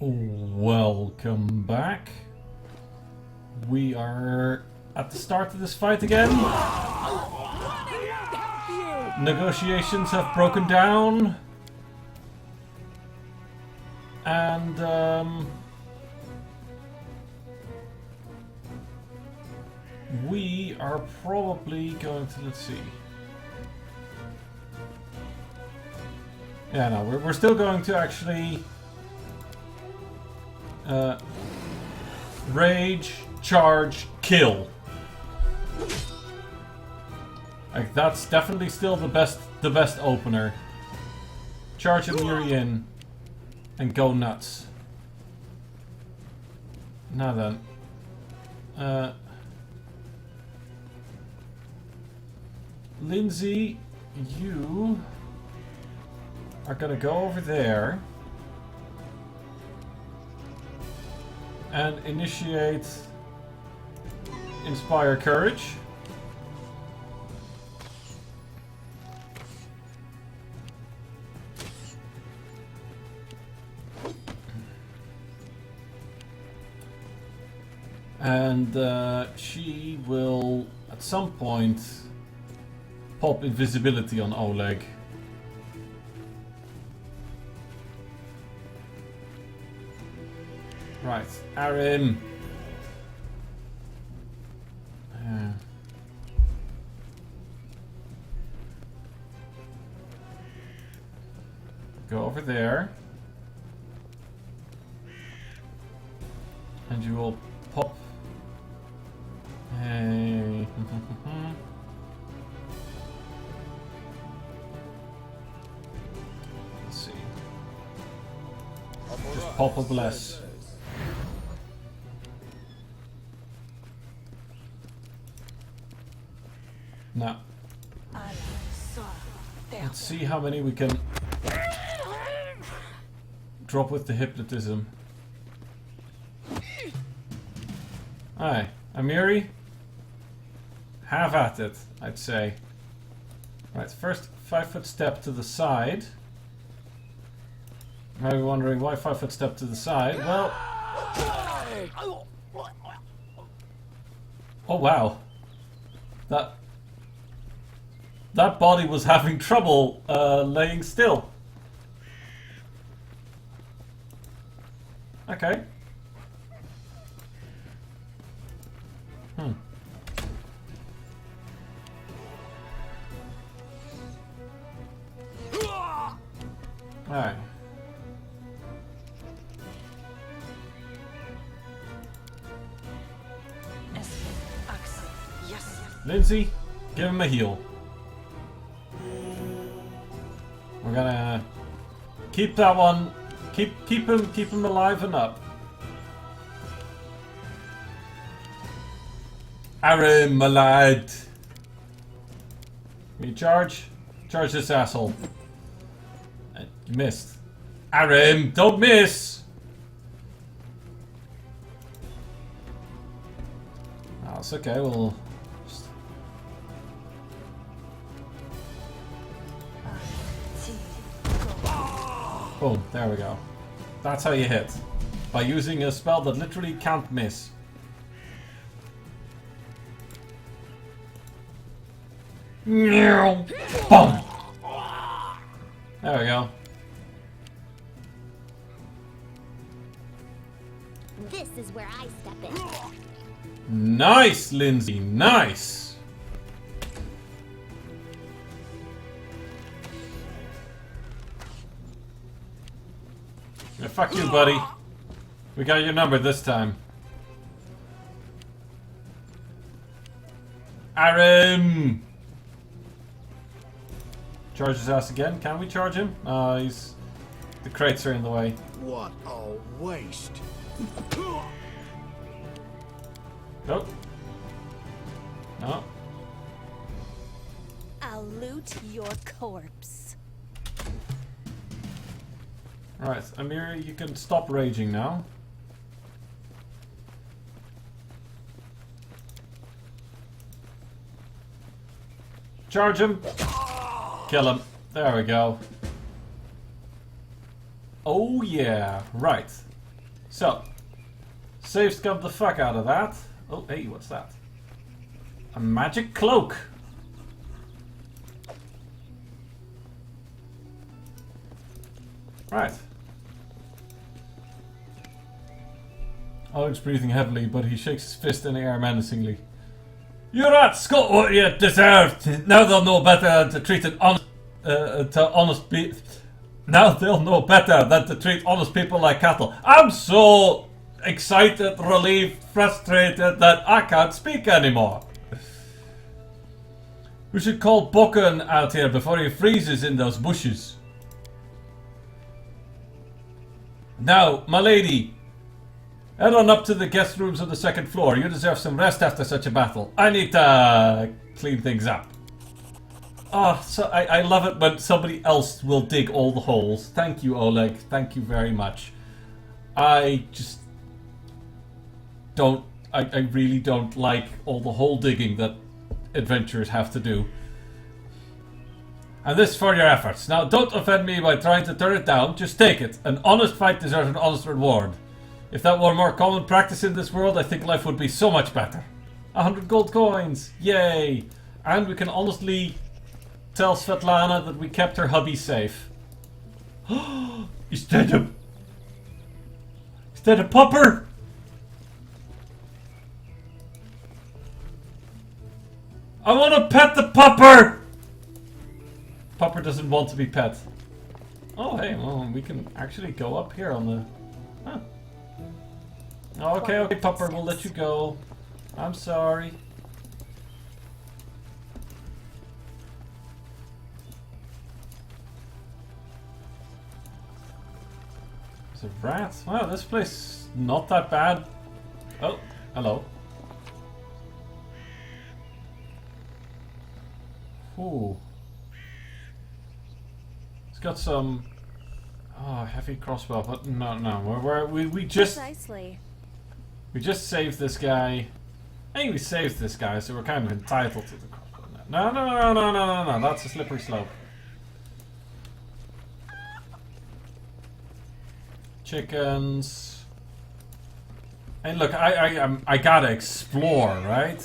Welcome back. We are at the start of this fight again. Negotiations have broken down. And we are probably going to, let's see. Yeah, no, we're still going to actually rage, charge, kill. Like that's definitely still the best opener. Charge and Yuri in and go nuts. Now then. Lindsay, you are gonna go over there and initiate Inspire Courage. And she will at some point pop invisibility on Oleg. Right, Aaron. Go over there. And you will pop. Hey. Let's see. Just pop a bless. Now, let's see how many we can drop with the hypnotism. Aye, Amiri, have at it, I'd say. Right, first 5-foot step to the side. Now you're wondering why 5-foot step to the side? Well, oh wow, that body was having trouble laying still. Okay. Alright. Lindsay, give him a heal. We're gonna keep that one. Keep him alive and up. Aaron, my lad. Can you charge? Charge this asshole. You missed. Aaron, don't miss! Oh, it's okay, we'll just... Boom, there we go. That's how you hit. By using a spell that literally can't miss. Boom! There we go. This is where I step in. Nice, Lindsay, nice! Yeah, fuck you, buddy. We got your number this time. Aaron! Charge his ass again. Can we charge him? He's... The crates are in the way. What a waste. Go. No. I'll loot your corpse. Alright, Amir, you can stop raging now. Charge him. Kill him. There we go. Oh yeah. Right. So, save scum the fuck out of that. Oh, hey, what's that? A magic cloak. Right. Oleg's breathing heavily, but he shakes his fist in the air menacingly. You rats got what you deserved. Now they'll know better than to treat Now they'll know better than to treat honest people like cattle. I'm so excited, relieved, frustrated that I can't speak anymore. We should call Bokken out here before he freezes in those bushes. Now, my lady, head on up to the guest rooms on the second floor. You deserve some rest after such a battle. I need to clean things up. Oh, so I love it when somebody else will dig all the holes. Thank you, Oleg. Thank you very much. I just don't... I really don't like all the hole digging that adventurers have to do. And this for your efforts. Now, don't offend me by trying to turn it down. Just take it. An honest fight deserves an honest reward. If that were more common practice in this world, I think life would be so much better. 100 gold coins. Yay. And we can honestly tell Svetlana that we kept her hubby safe. Is that a pupper? I want to pet the pupper! Pupper doesn't want to be pet. Oh, hey, well, we can actually go up here on the... Huh. Okay, okay, Pupper, we'll let you go. I'm sorry. There's a rat. Wow, this place is not that bad. Oh, hello. Ooh. It's got some... Oh, heavy crossbow, but no. We just... Precisely. We just saved this guy. I think we saved this guy, so we're kind of entitled to the crossbow. No. That's a slippery slope. Chickens. And look, I gotta explore, right?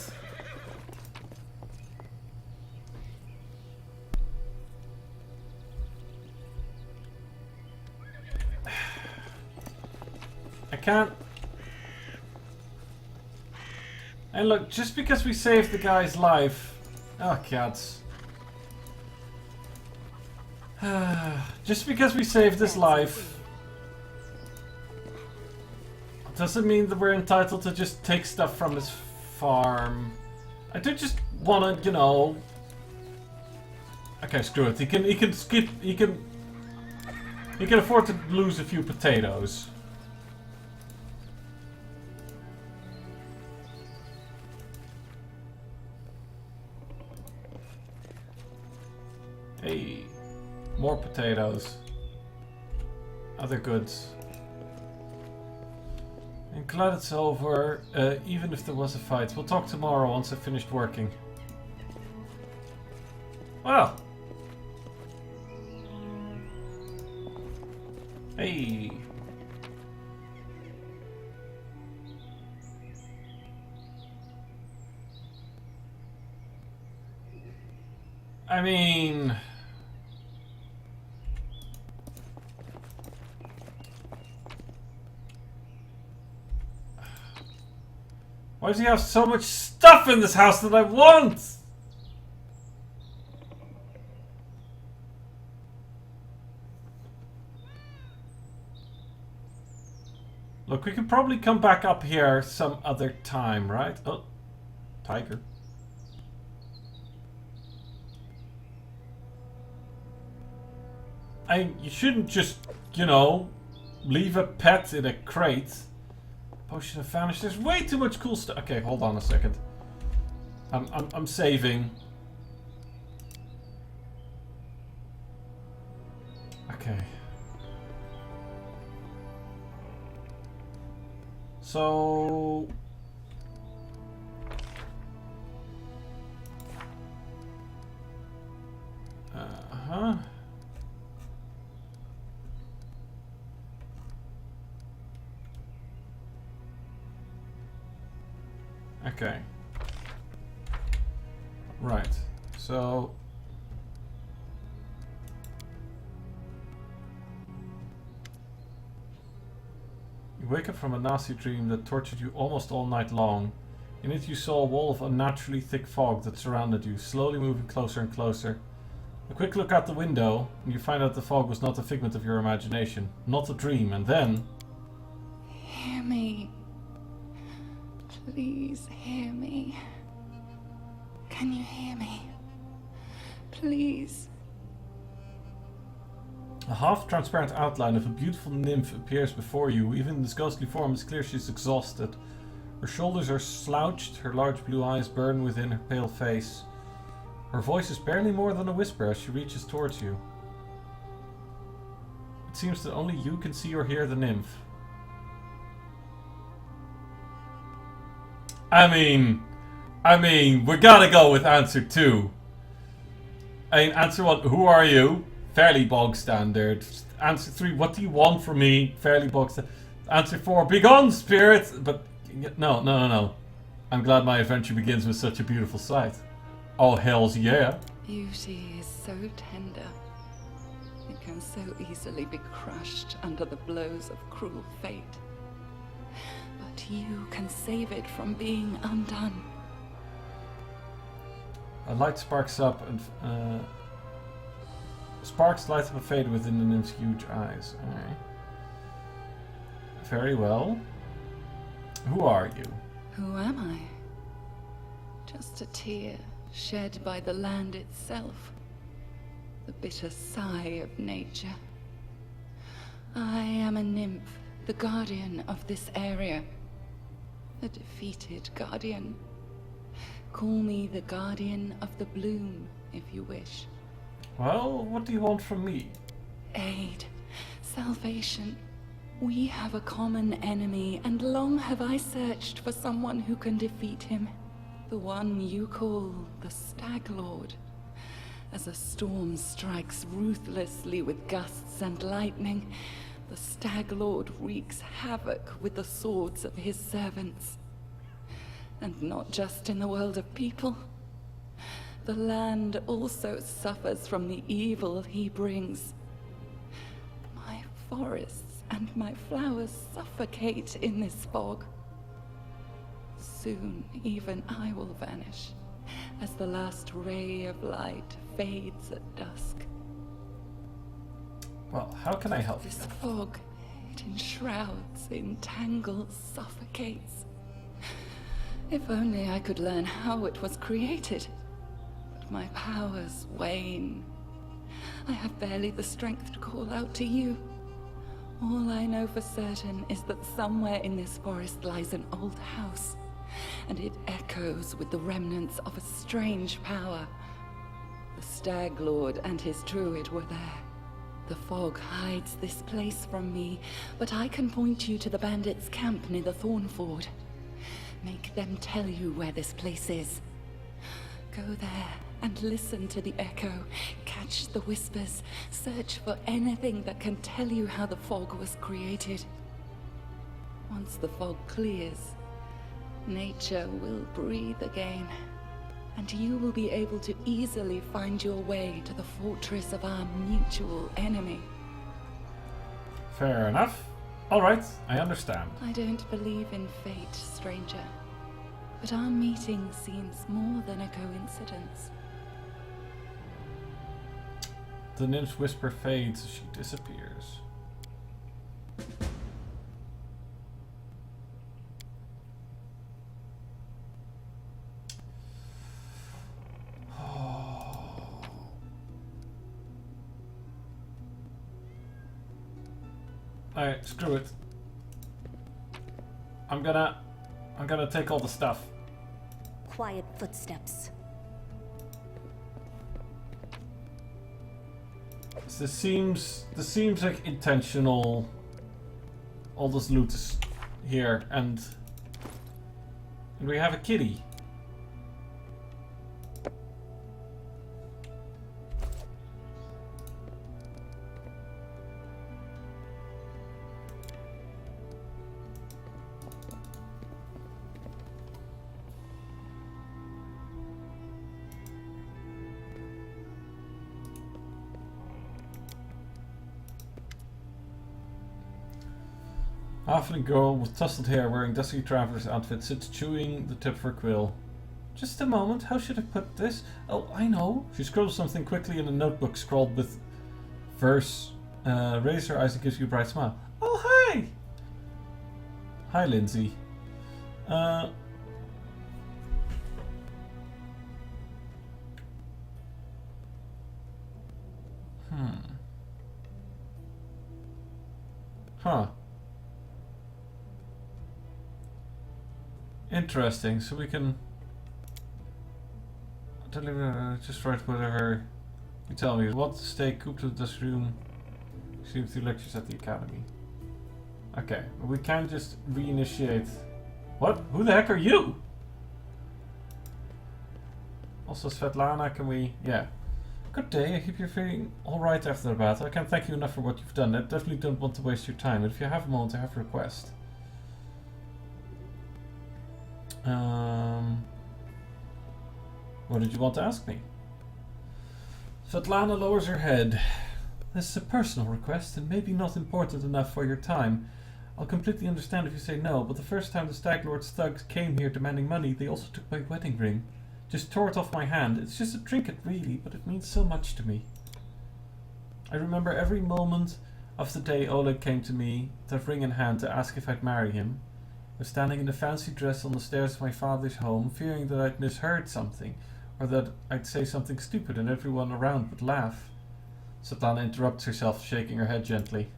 I can't. And look, just because we saved the guy's life. Oh, cats. Just because we saved his life doesn't mean that we're entitled to just take stuff from his farm. I do just wanna, you know. Okay, screw it. He can afford to lose a few potatoes. Hey, more potatoes. Other goods. I'm glad it's over, even if there was a fight. We'll talk tomorrow once I've finished working. Well. Hey. I mean... Why does he have so much stuff in this house that I want? Look, we could probably come back up here some other time, right? Oh, tiger. You shouldn't just, you know, leave a pet in a crate. Potion of Vanish. There's way too much cool stuff. Okay, hold on a second. I'm saving. Okay. So... Uh-huh. Okay. Right. So... You wake up from a nasty dream that tortured you almost all night long. In it you saw a wall of unnaturally thick fog that surrounded you, slowly moving closer and closer. A quick look out the window, and you find out the fog was not a figment of your imagination, not a dream, and then... Hear me. Please hear me. Can you hear me? Please. A half-transparent outline of a beautiful nymph appears before you. Even in this ghostly form, it's clear she's exhausted. Her shoulders are slouched, her large blue eyes burn within her pale face. Her voice is barely more than a whisper as she reaches towards you. It seems that only you can see or hear the nymph. I mean, we gotta go with answer 2. I mean, answer 1, who are you? Fairly bog standard. Answer 3, what do you want from me? Fairly bog standard. Answer 4, begone, spirit! But, no. I'm glad my adventure begins with such a beautiful sight. Oh, hells yeah. Beauty is so tender. It can so easily be crushed under the blows of cruel fate. But you can save it from being undone. A light sparks up and sparks light up and fade within the nymph's huge eyes. Alright. Very well. Who are you? Who am I? Just a tear shed by the land itself. The bitter sigh of nature. I am a nymph, the guardian of this area. A defeated guardian. Call me the guardian of the bloom, if you wish. Well, what do you want from me? Aid. Salvation. We have a common enemy, and long have I searched for someone who can defeat him. The one you call the Stag Lord. As a storm strikes ruthlessly with gusts and lightning, the Stag Lord wreaks havoc with the swords of his servants. And not just in the world of people. The land also suffers from the evil he brings. My forests and my flowers suffocate in this fog. Soon, even I will vanish, as the last ray of light fades at dusk. Well, how can I help you? This fog, it enshrouds, entangles, suffocates. If only I could learn how it was created. But my powers wane. I have barely the strength to call out to you. All I know for certain is that somewhere in this forest lies an old house, and it echoes with the remnants of a strange power. The Stag Lord and his druid were there. The fog hides this place from me, but I can point you to the bandits' camp near the Thornford. Make them tell you where this place is. Go there and listen to the echo, catch the whispers, search for anything that can tell you how the fog was created. Once the fog clears, nature will breathe again, and you will be able to easily find your way to the fortress of our mutual enemy. Fair enough. Alright, I understand. I don't believe in fate, stranger, but our meeting seems more than a coincidence. The nymph's whisper fades as she disappears. Alright, screw it. I'm gonna take all the stuff. Quiet footsteps. This seems like intentional. All this loot is here, and we have a kitty. Halfling girl with tousled hair wearing dusty traveler's outfit sits chewing the tip of her quill. Just a moment, how should I put this? Oh, I know. She scribbles something quickly in a notebook scrawled with verse. Raise her eyes and gives you a bright smile. Oh, hi! Hi, Lindsay. Huh. Interesting, so we can just write whatever you tell me. What to stay cooped to this room? Seems to lectures at the academy. Okay, we can't just reinitiate. What? Who the heck are you? Also, Svetlana, can we? Yeah. Good day. I hope you're feeling alright after the battle. I can't thank you enough for what you've done. I definitely don't want to waste your time. But if you have a moment, I have a request. What did you want to ask me? Svetlana lowers her head. This is a personal request and maybe not important enough for your time. I'll completely understand if you say no, but the first time the Stag Lord's thugs came here demanding money, they also took my wedding ring. Just tore it off my hand. It's just a trinket really, but it means so much to me. I remember every moment of the day Oleg came to me, that ring in hand, to ask if I'd marry him. I was standing in a fancy dress on the stairs of my father's home, fearing that I'd misheard something, or that I'd say something stupid and everyone around would laugh. Svetlana interrupts herself, shaking her head gently.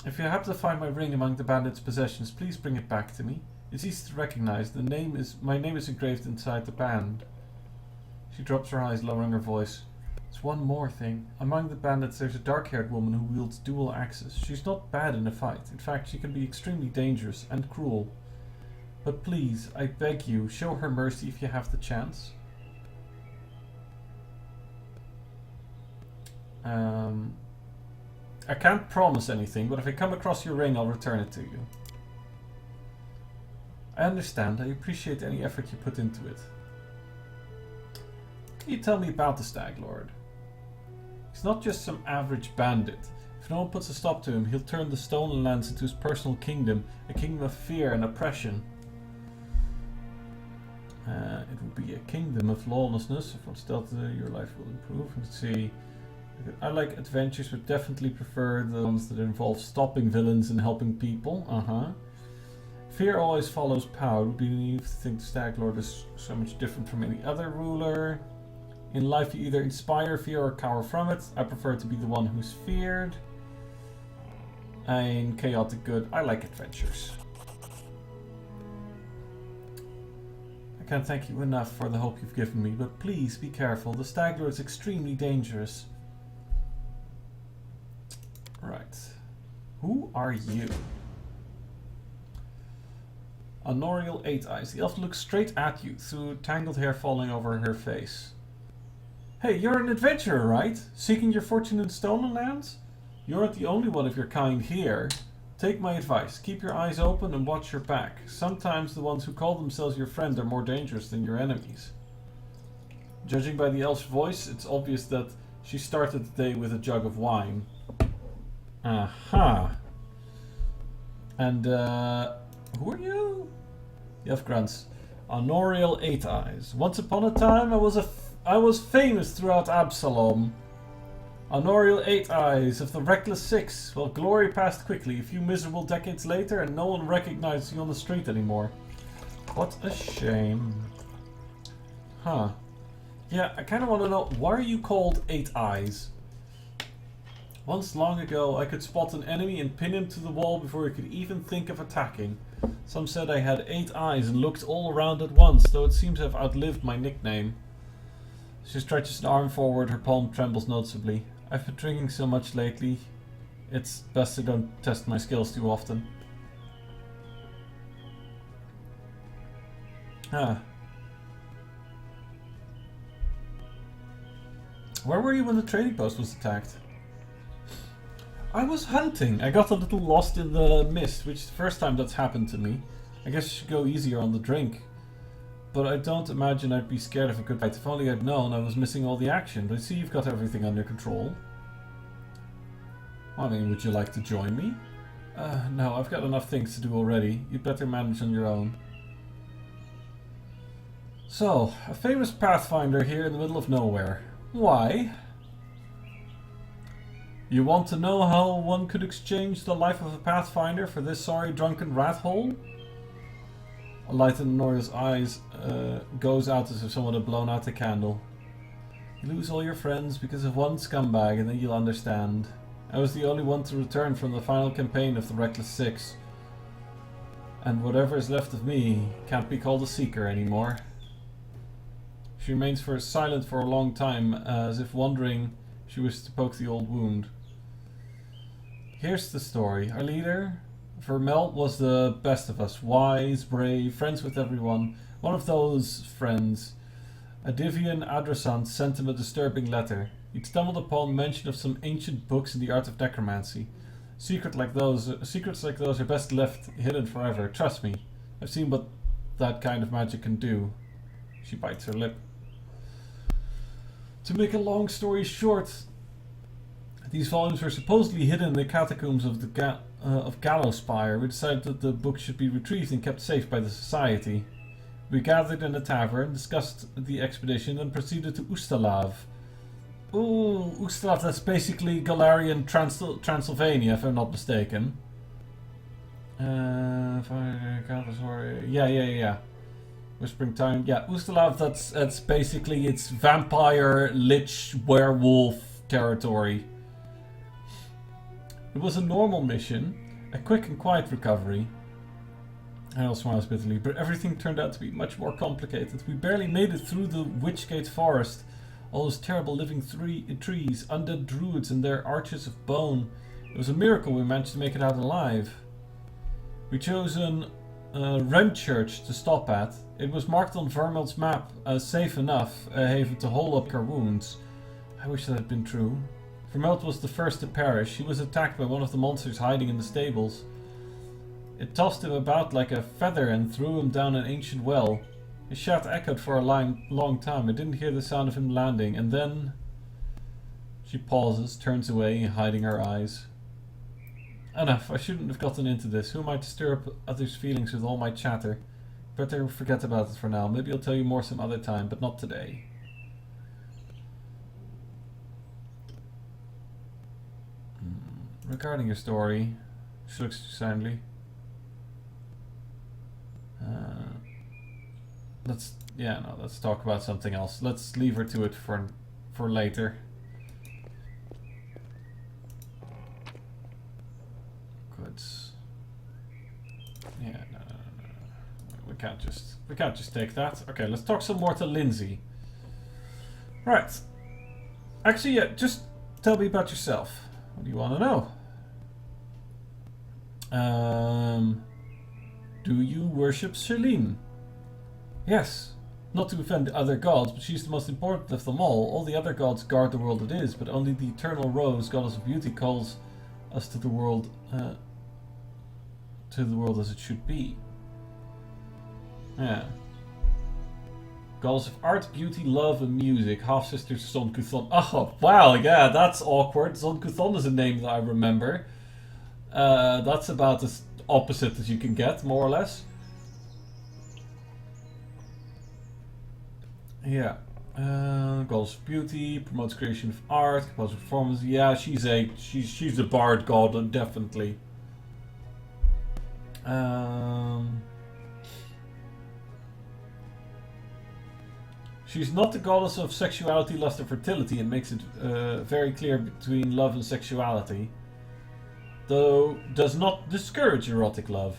If you happen to find my ring among the bandits' possessions, please bring it back to me. It's easy to recognize. My name is engraved inside the band. She drops her eyes, lowering her voice. There's one more thing. Among the bandits there's a dark-haired woman who wields dual axes. She's not bad in a fight. In fact, she can be extremely dangerous and cruel. But please, I beg you, show her mercy if you have the chance. I can't promise anything, but if I come across your ring, I'll return it to you. I understand. I appreciate any effort you put into it. Can you tell me about the Stag Lord? He's not just some average bandit. If no one puts a stop to him, he'll turn the stolen lands into his personal kingdom, a kingdom of fear and oppression. It will be a kingdom of lawlessness. If one's dealt with it, your life will improve. Let's see. I like adventures, but definitely prefer the ones that involve stopping villains and helping people. Fear always follows power. It would be naive to think the Stag Lord is so much different from any other ruler. In life, you either inspire fear or cower from it. I prefer to be the one who's feared. And chaotic good. I like adventures. I can't thank you enough for the hope you've given me, but please be careful. The Stag Lord is extremely dangerous. Right. Who are you? Honorial Eight Eyes. The elf looks straight at you, through tangled hair falling over her face. Hey, you're an adventurer, right? Seeking your fortune in stolen lands? You aren't the only one of your kind here. Take my advice. Keep your eyes open and watch your back. Sometimes the ones who call themselves your friend are more dangerous than your enemies. Judging by the elf's voice, it's obvious that she started the day with a jug of wine. Aha. And, who are you? The elf grunts. Honorial Eight Eyes. Once upon a time, I was famous throughout Absalom. Honorial Eight Eyes of the Reckless Six. Well, glory passed quickly, a few miserable decades later, and no one recognizes you on the street anymore. What a shame. Huh. Yeah, I kind of want to know, why are you called Eight Eyes? Once long ago, I could spot an enemy and pin him to the wall before he could even think of attacking. Some said I had 8 eyes and looked all around at once, though it seems to have outlived my nickname. She stretches an arm forward, her palm trembles noticeably. I've been drinking so much lately, it's best I don't test my skills too often. Where were you when the trading post was attacked? I was hunting. I got a little lost in the mist, which is the first time that's happened to me. I guess I should go easier on the drink. But I don't imagine I'd be scared of a good fight. If only I'd known I was missing all the action. But I see you've got everything under control. I mean, would you like to join me? No, I've got enough things to do already. You'd better manage on your own. So, a famous pathfinder here in the middle of nowhere. Why? You want to know how one could exchange the life of a pathfinder for this sorry drunken rat hole? A light in Noria's eyes goes out as if someone had blown out a candle. You lose all your friends because of one scumbag, and then you'll understand. I was the only one to return from the final campaign of the Reckless Six. And whatever is left of me can't be called a seeker anymore. She remains silent for a long time, as if wondering if she wishes to poke the old wound. Here's the story. Our leader, Vermel, was the best of us. Wise, brave, friends with everyone. One of those friends, a Divian Adrasant, sent him a disturbing letter. He'd stumbled upon mention of some ancient books in the art of necromancy. Secrets like those are best left hidden forever. Trust me, I've seen what that kind of magic can do. She bites her lip. To make a long story short, these volumes were supposedly hidden in the catacombs of the Gallowspire. We decided that the books should be retrieved and kept safe by the Society. We gathered in a tavern, discussed the expedition, and proceeded to Ustalav. Ooh, Ustalav, that's basically Galarian Transylvania, if I'm not mistaken. Yeah. Whispering Town. Yeah, Ustalav, that's basically its vampire, lich, werewolf territory. It was a normal mission, a quick and quiet recovery. Harold smiles bitterly, but everything turned out to be much more complicated. We barely made it through the Witchgate Forest. All those terrible living trees, undead druids and their arches of bone. It was a miracle we managed to make it out alive. We chose an Ren Church to stop at. It was marked on Vermel's map as safe enough a haven to hole up our wounds. I wish that had been true. Vermelt was the first to perish. He was attacked by one of the monsters hiding in the stables. It tossed him about like a feather and threw him down an ancient well. His shout echoed for a long time. I didn't hear the sound of him landing, and then... She pauses, turns away, hiding her eyes. Enough, I shouldn't have gotten into this. Who am I to stir up others' feelings with all my chatter? Better forget about it for now. Maybe I'll tell you more some other time, but not today. Regarding your story, she looks silently. Let's talk about something else. Let's leave her to it for later. Good. Yeah, no. We can't just take that. Okay, let's talk some more to Lindsay. Right. Actually, yeah, just tell me about yourself. What do you want to know? Do you worship Celine? Yes. Not to offend the other gods, but she's the most important of them all. All the other gods guard the world it is, but only the eternal Rose, goddess of beauty, calls us to the world as it should be. Yeah. Goddess of art, beauty, love, and music. Half-sister Son Kuthon. Oh, wow, yeah, that's awkward. Son Kuthon is a name that I remember. That's about as opposite as you can get, more or less. Yeah. Goddess of beauty, promotes creation of art, composes performance. Yeah, she's a bard god, definitely. She's not the goddess of sexuality, lust, and fertility, and makes it very clear between love and sexuality. Though does not discourage erotic love.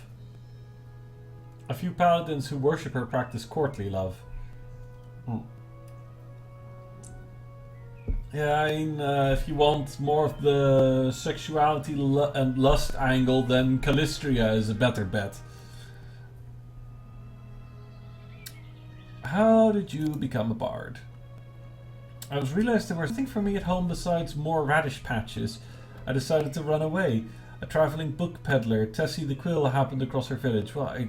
A few paladins who worship her practice courtly love. Yeah, I mean, if you want more of the sexuality and lust angle, then Calistria is a better bet. How did you become a bard? I realized there was nothing for me at home besides more radish patches. I decided to run away. A traveling book peddler, Tessie the Quill, happened across her village. Well, I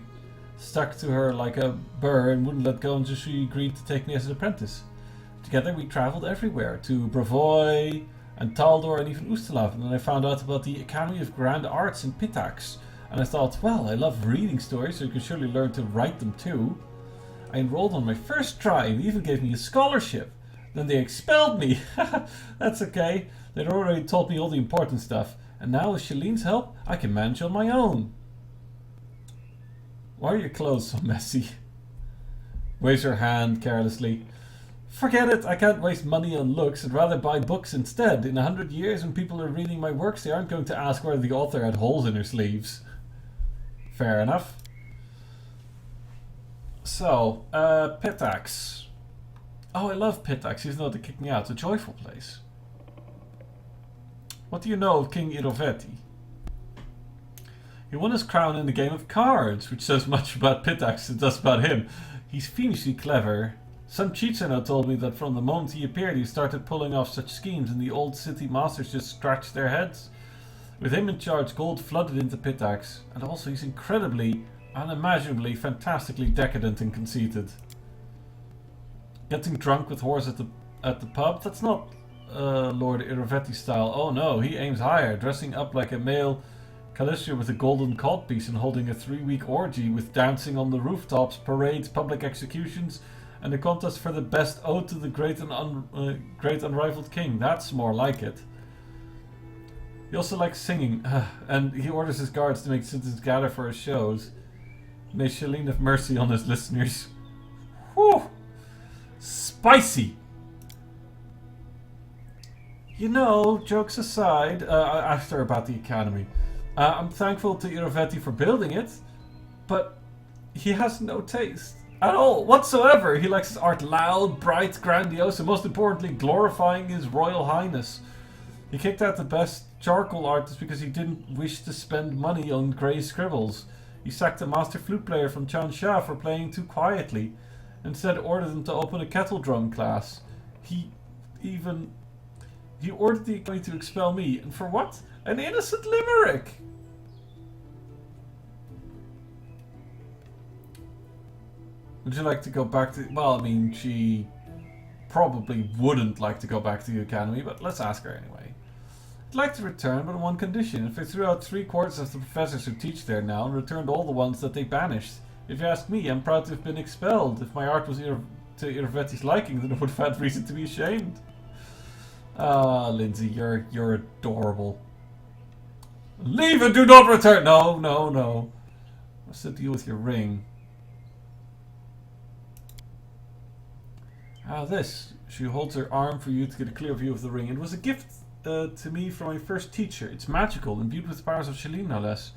stuck to her like a burr and wouldn't let go until she agreed to take me as an apprentice. Together we travelled everywhere, to Bravoy, and Taldor, and even Ustalav. And then I found out about the Academy of Grand Arts in Pitax. And I thought, well, I love reading stories, so you can surely learn to write them too. I enrolled on my first try, and they even gave me a scholarship. Then they expelled me. That's okay. They'd already taught me all the important stuff. And now with Shalene's help, I can manage on my own. Why are your clothes so messy? Waves her hand carelessly. Forget it, I can't waste money on looks. I'd rather buy books instead. In 100 years, when people are reading my works, they aren't going to ask whether the author had holes in her sleeves. Fair enough. So, Pitax. Oh, I love Pitax, even though they kicked me out. It's a joyful place. What do you know of King Irovetti? He won his crown in the game of cards, which says much about Pitax as it does about him. He's fiendishly clever. Some cheats I know told me that from the moment he appeared, he started pulling off such schemes, and the old city masters just scratched their heads. With him in charge, gold flooded into Pitax, and also he's incredibly, unimaginably, fantastically decadent and conceited. Getting drunk with whores at the pub? That's not Lord Irovetti style. Oh no, he aims higher, dressing up like a male Calistria with a golden codpiece and holding a 3-week orgy with dancing on the rooftops, parades, public executions, and a contest for the best ode to the great unrivaled king. That's more like it. He also likes singing, and he orders his guards to make citizens gather for his shows. May Shalene have mercy on his listeners. Whew! Spicy! You know, jokes aside, I asked her about the academy. I'm thankful to Irovetti for building it, but he has no taste at all, whatsoever. He likes his art loud, bright, grandiose, and most importantly, glorifying his royal highness. He kicked out the best charcoal artist because he didn't wish to spend money on grey scribbles. He sacked a master flute player from Changsha for playing too quietly. Instead ordered him to open a kettle drum class. He ordered the academy to expel me, and for what? An innocent limerick! Would you like to go back to... Well, I mean, she probably wouldn't like to go back to the academy, but let's ask her anyway. I'd like to return, but on one condition. If I threw out 3/4 of the professors who teach there now and returned all the ones that they banished. If you ask me, I'm proud to have been expelled. If my art was to Irovetti's liking, then I would have had reason to be ashamed. Ah, Lindsay, you're adorable. Leave and do not return! No, no, no. What's the deal with your ring? Ah, this. She holds her arm for you to get a clear view of the ring. It was a gift to me from my first teacher. It's magical, imbued with the powers of Shalene, no less.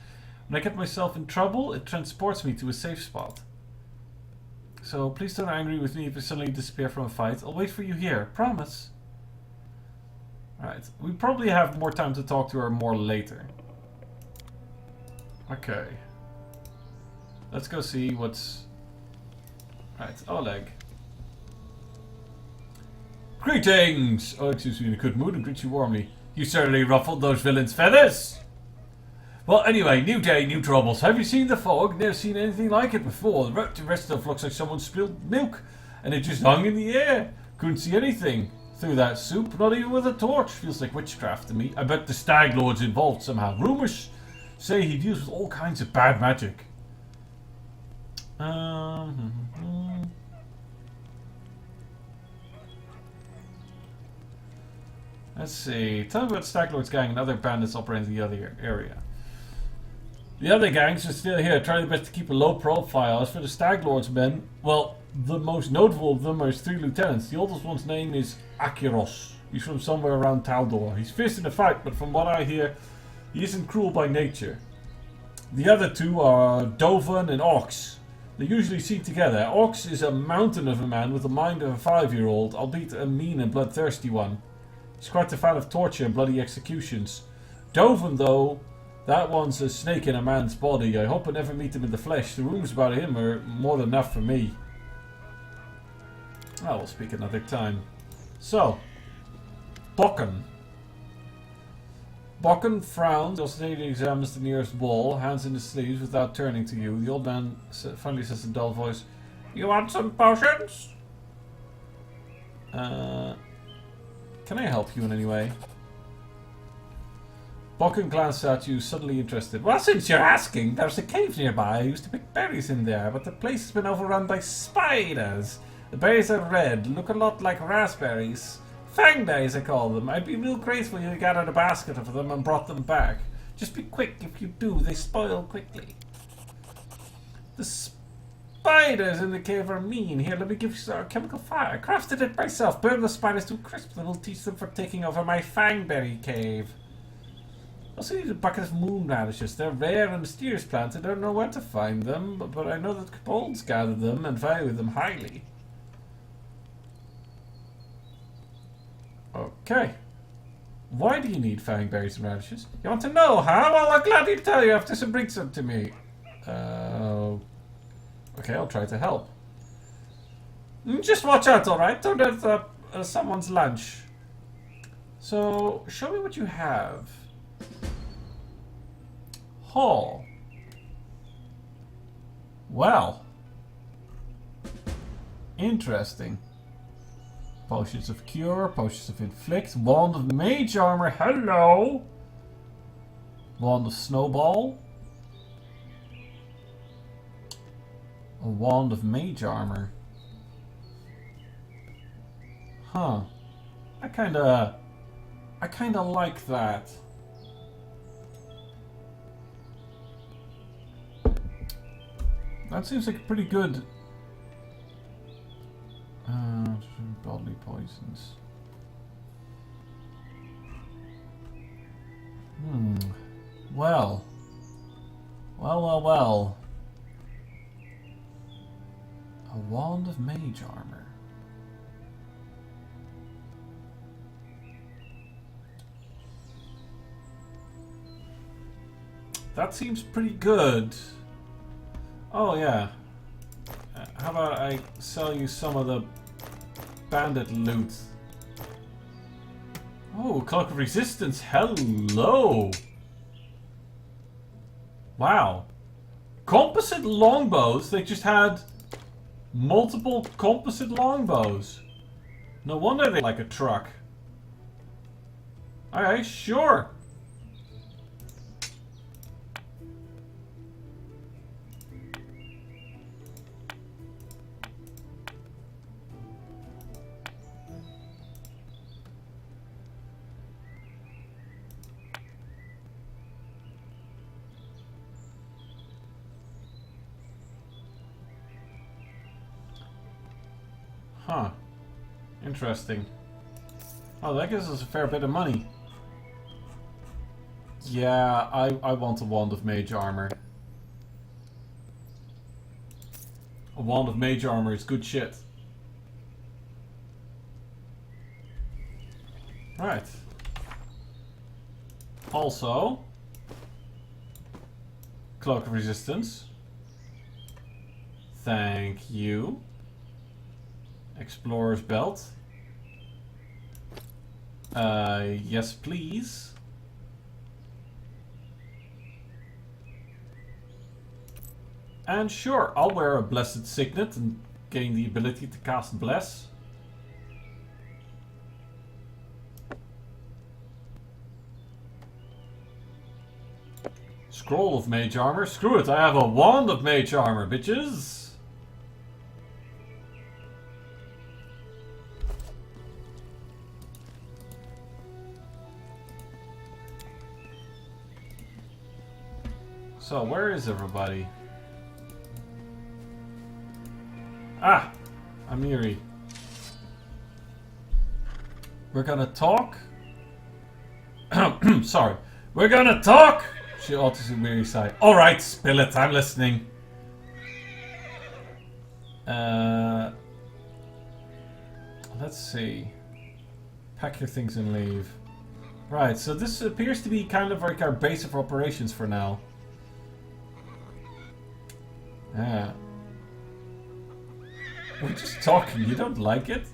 When I get myself in trouble, it transports me to a safe spot. So please don't be angry with me if I suddenly disappear from a fight. I'll wait for you here. Promise. Right. We probably have more time to talk to her more later. Okay. Let's go see what's... Right. Oleg. Greetings! Oh, excuse me, in a good mood and greet you warmly. You certainly ruffled those villains' feathers! Well, anyway, new day, new troubles. Have you seen the fog? Never seen anything like it before. The rest of it looks like someone spilled milk, and it just hung in the air. Couldn't see anything through that soup, not even with a torch. Feels like witchcraft to me. I bet the Stag Lord's involved somehow. Rumours say he deals with all kinds of bad magic. Let's see. Tell me about Stag Lord's gang and other bandits operating in the other area. The other gangs are still here, trying their best to keep a low profile. As for the Stag Lord's men, well, the most notable of them are his 3 lieutenants. The oldest one's name is Akiros. He's from somewhere around Taldor. He's fierce in a fight, but from what I hear, he isn't cruel by nature. The other 2 are Dovan and Ox. They're usually seen together. Ox is a mountain of a man with the mind of a 5-year-old, albeit a mean and bloodthirsty one. He's quite a fan of torture and bloody executions. Dovan, though, that one's a snake in a man's body. I hope I never meet him in the flesh. The rumours about him are more than enough for me. I will speak another time. So, Bokken. Bokken frowns, ostensibly examines the nearest wall, hands in his sleeves without turning to you. The old man finally says in a dull voice, "You want some potions?" Can I help you in any way? Bokken glanced at you, suddenly interested. Well, since you're asking, there's a cave nearby. I used to pick berries in there, but the place has been overrun by spiders. The berries are red, look a lot like raspberries. Fangberries, I call them. I'd be real grateful if you gathered a basket of them and brought them back. Just be quick, if you do, they spoil quickly. The spiders in the cave are mean. Here, let me give you a chemical fire. I crafted it myself. Burn the spiders to a crisp, then we'll teach them for taking over my fangberry cave. Also need a bucket of moon radishes. They're rare and mysterious plants. I don't know where to find them, but I know that kobolds gather them and value them highly. Okay. Why do you need fangberries and radishes? You want to know, huh? Well, I'll gladly tell you after some brings them to me. Okay, I'll try to help. Just watch out, alright? Don't eat up someone's lunch. So, show me what you have. Hall. Well. Interesting. Potions of Cure, Potions of Inflict, Wand of Mage Armor, hello! Wand of Snowball. A Wand of Mage Armor. Huh. I kinda like that. That seems like a pretty good... Godly poisons. Well. Well. A Wand of Mage Armor. That seems pretty good. Oh yeah. How about I sell you some of the bandit loot? Oh, Cloak of Resistance. Hello. Wow. Composite longbows. They just had multiple composite longbows. No wonder they like a truck. Alright, sure. Huh. Interesting. Oh, that gives us a fair bit of money. Yeah, I want a Wand of Mage Armor. A Wand of Mage Armor is good shit. Right. Also, Cloak of Resistance. Thank you. Explorer's Belt. Yes, please. And sure, I'll wear a Blessed Signet and gain the ability to cast Bless. Scroll of Mage Armor. Screw it, I have a Wand of Mage Armor, bitches. So, where is everybody? Ah! Amiri. We're gonna talk? Sorry. We're gonna talk! She alters a weary sigh. Alright, spill it, I'm listening. Let's see. Pack your things and leave. Right, so this appears to be kind of like our base of operations for now. Yeah. We're just talking, you don't like it?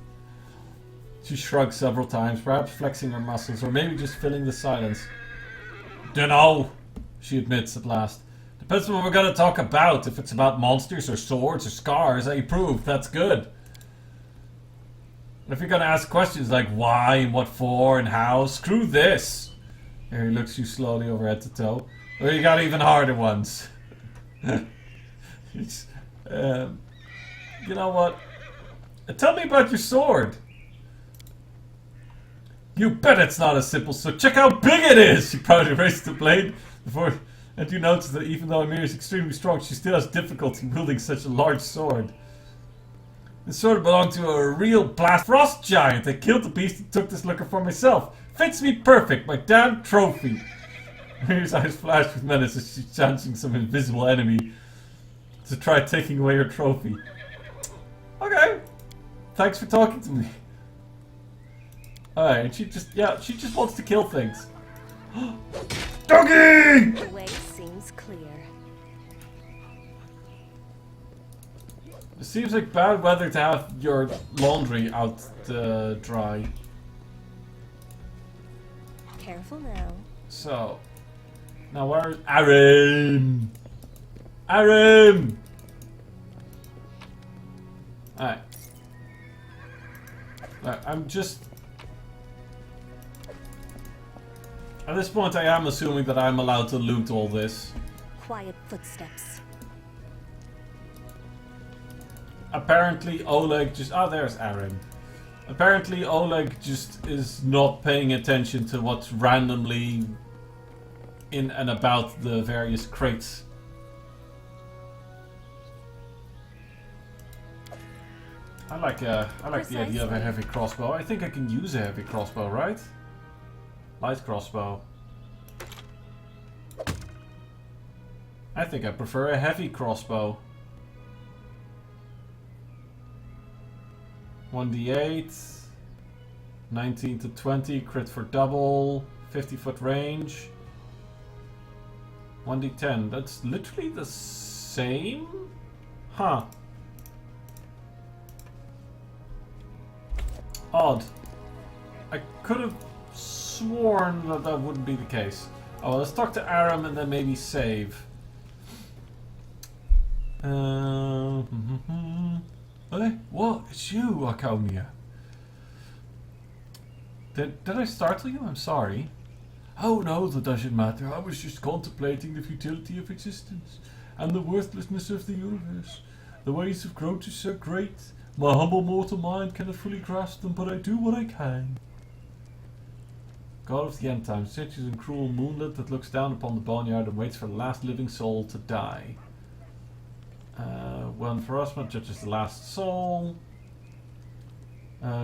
She shrugs several times, perhaps flexing her muscles, or maybe just filling the silence. Dunno, she admits at last. Depends on what we're gonna talk about. If it's about monsters or swords or scars, I approve, that's good. If you're gonna ask questions like why and what for and how, screw this. Here he looks you slowly over head to toe. Well, you got even harder ones. It's, you know what? Tell me about your sword. You bet it's not as simple, so check how big it is! She proudly raised the blade before, and you notice that even though Amir is extremely strong, she still has difficulty wielding such a large sword. This sword belonged to a real blast frost giant. I killed the beast and took this looker for myself. Fits me perfect, my damn trophy. Amir's eyes flash with menace as she's challenging some invisible enemy to try taking away her trophy. Okay. Thanks for talking to me. Alright, she just wants to kill things. Doggy! The way seems clear. It seems like bad weather to have your laundry out to dry. Careful now. So, now where's Arim? Arim! Alright. I'm just... At this point I am assuming that I'm allowed to loot all this. Quiet footsteps. Apparently Oleg just... Oh, there's Aaron. Apparently Oleg just is not paying attention to what's randomly in and about the various crates. I like the idea of a heavy crossbow. I think I can use a heavy crossbow, right? Light crossbow. I think I prefer a heavy crossbow. 1d8, 19 to 20, crit for double, 50-foot range. 1d10, that's literally the same? Huh. Odd. I could have sworn that that wouldn't be the case. Oh, let's talk to Aram and then maybe save. Hey, what? It's you, Archonia. Did I startle you? I'm sorry. Oh no, that doesn't matter. I was just contemplating the futility of existence and the worthlessness of the universe. The ways of growth are so great. My humble mortal mind cannot fully grasp them, but I do what I can. God of the end times, stretches in cruel moonlit that looks down upon the boneyard and waits for the last living soul to die. When Ferocement judges the last soul,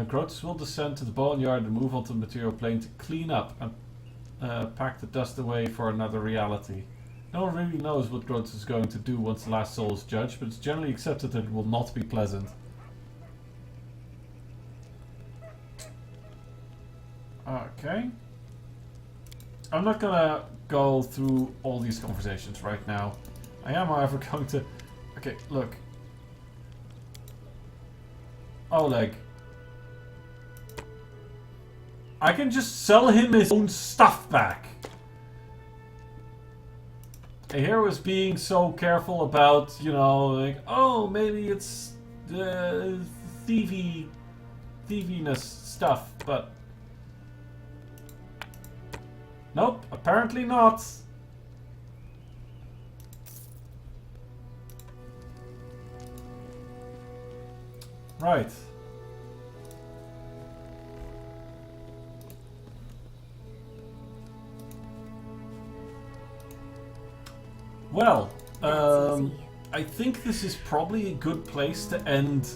growths will descend to the boneyard and move onto the material plane to clean up and pack the dust away for another reality. No one really knows what growths is going to do once the last soul is judged, but it's generally accepted that it will not be pleasant. Okay. I'm not gonna go through all these conversations right now. I am, however, going to... Okay, look. Oleg. I can just sell him his own stuff back. I hear was being so careful about, you know, like, oh, maybe it's the thieviness stuff, but... Nope, apparently not. Right. Well, I think this is probably a good place to end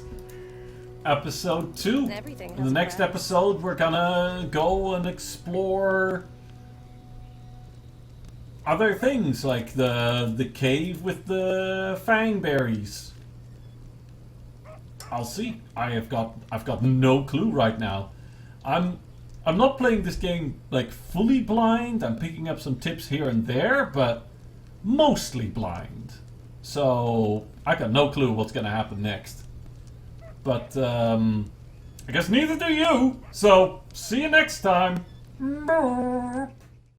episode 2. In the next episode, we're gonna go and explore other things, like the cave with the fangberries. I'll see. I've got no clue right now. I'm not playing this game like fully blind. I'm picking up some tips here and there, but mostly blind. So I got no clue what's gonna happen next. But I guess neither do you. So see you next time.